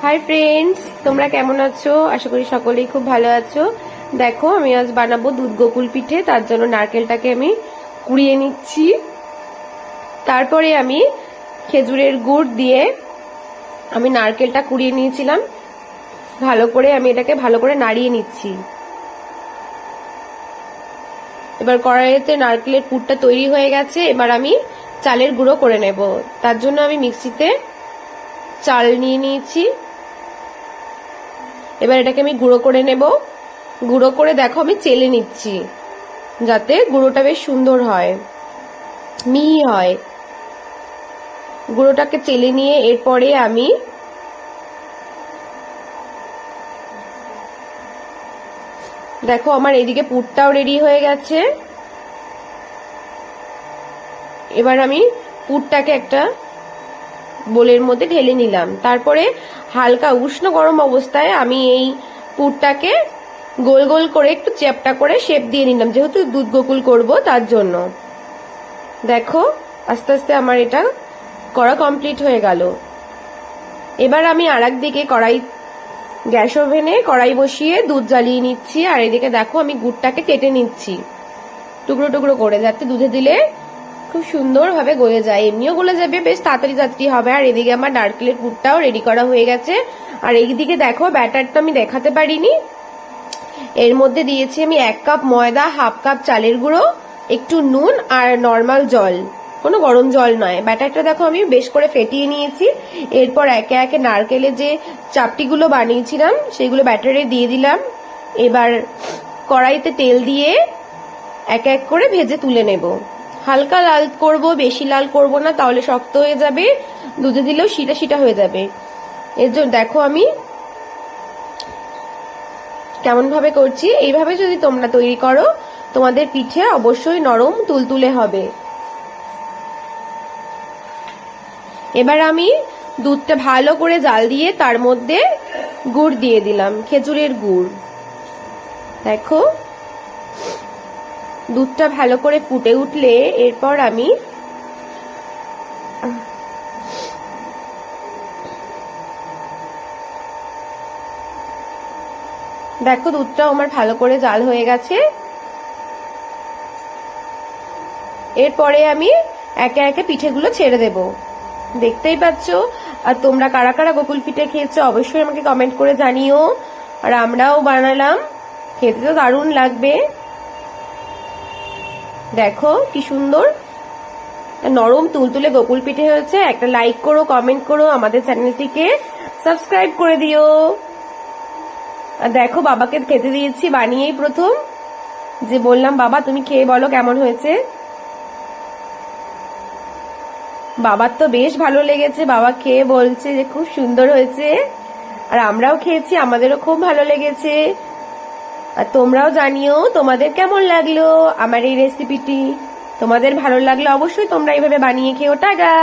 Hi friends, তোমরা কেমন আছো? আশা করি সকলেই খুব ভালো আছো। দেখো, আমি আজ বানাবো দুধ গোকুল পিঠে। তার জন্য নারকেলটাকে আমি কুড়িয়ে নিচ্ছি। তারপরে আমি খেজুরের গুড় দিয়ে আমি নারকেলটা কুড়িয়ে নিয়েছিলাম। ভালো করে আমি এটাকে ভালো করে নাড়িয়ে নিচ্ছি। এবার কড়াইতে নারকেলের পুরটা তৈরি হয়ে গেছে। এবার আমি চালের গুঁড়ো করে নেব। তার জন্য আমি মিক্সিতে চাল নিয়ে নিয়েছি। এবার এটাকে আমি গুঁড়ো করে নেব। গুঁড়ো করে দেখো আমি চেলে নিচ্ছি, যাতে গুঁড়োটা বেশ সুন্দর হয়, মিহি হয়। গুঁড়োটাকে চেলে নিয়ে এরপরে আমি দেখো আমার এদিকে পুরটাও রেডি হয়ে গেছে। এবার আমি পুরটাকে একটা বোলের মধ্যে ঢেলে নিলাম। তারপরে হালকা উষ্ণ গরম অবস্থায় আমি এই পুরটাকে গোল গোল করে একটু চ্যাপটা করে শেপ দিয়ে নিলাম, যেহেতু দুধ গোকুল করব তার জন্য। দেখো আস্তে আস্তে আমার এটা করা কমপ্লিট হয়ে গেল। এবার আমি আরেক দিকে গ্যাস ওভেনে কড়াই বসিয়ে দুধ জ্বালিয়ে নিচ্ছি। আর এদিকে দেখো আমি গুড়টাকে কেটে নিচ্ছি টুকরো টুকরো করে, যাতে দুধে দিলে খুব সুন্দর ভাবে গলে যায়। এমনিও গলে যাবে, বেশ তাড়াতাড়ি হবে। আর এদিকে আমার নারকেলের পুরটাও রেডি করা হয়ে গেছে। আর এইদিকে দেখো ব্যাটারটা আমি দেখাতে পারিনি, এর মধ্যে দিয়েছি আমি 1 কাপ ময়দা, হাফ কাপ চালের গুঁড়ো, একটু নুন আর নর্মাল জল, কোনো গরম জল নয়। ব্যাটারটা দেখো আমি বেশ করে ফেটিয়ে নিয়েছি। এরপর একে একে নারকেলের যে চাপটিগুলো বানিয়েছিলাম সেগুলো ব্যাটারে দিয়ে দিলাম। এবার কড়াইতে তেল দিয়ে এক এক করে ভেজে তুলে নেব। হালকা লাল করব, বেশি লাল করব না, তাহলে শক্ত হয়ে যাবে, দুধে দিলেও শিটা শিটা হয়ে যাবে। এর জন্য দেখো আমি কেমন ভাবে করছি। এইভাবে যদি তোমরা তৈরি করো, তোমাদের পিঠে অবশ্যই নরম তুলতুলে হবে। এবার আমি দুধটা ভালো করে জাল দিয়ে তার মধ্যে গুড় দিয়ে দিলাম, খেজুরের গুড়। দেখো দুধটা ভালো করে ফুটে উঠলে এরপর আমি দেখো দুধটা আমার ভালো করে জাল হয়ে গেছে। এরপরে আমি একে একে পিঠেগুলো ছেড়ে দেব। দেখতেই পাচ্ছ। আর তোমরা কারা কারা গোকুল পিঠে খেয়েছো অবশ্যই আমাকে কমেন্ট করে জানিও। আর আমরাও বানালাম, খেতে তো দারুণ লাগবে। দেখো কি সুন্দর নরম তুলতুলে গোকুল পিঠে হয়েছে। একটা লাইক করো, কমেন্ট করো, আমাদের চ্যানেলটিকে সাবস্ক্রাইব করে দিও। আর দেখো বাবাকে খেতে দিয়েছি বানিয়েই প্রথম, যে বললাম বাবা তুমি খেয়ে বলো কেমন হয়েছে। বাবার তো বেশ ভালো লেগেছে, বাবা খেয়ে বলছে যে খুব সুন্দর হয়েছে। আর আমরাও খেয়েছি, আমাদেরও খুব ভালো লেগেছে। আর তোমরাও জানিও তোমাদের কেমন লাগলো আমার এই রেসিপিটি। তোমাদের ভালো লাগলে অবশ্যই তোমরা এইভাবে বানিয়ে খেও। টাটা।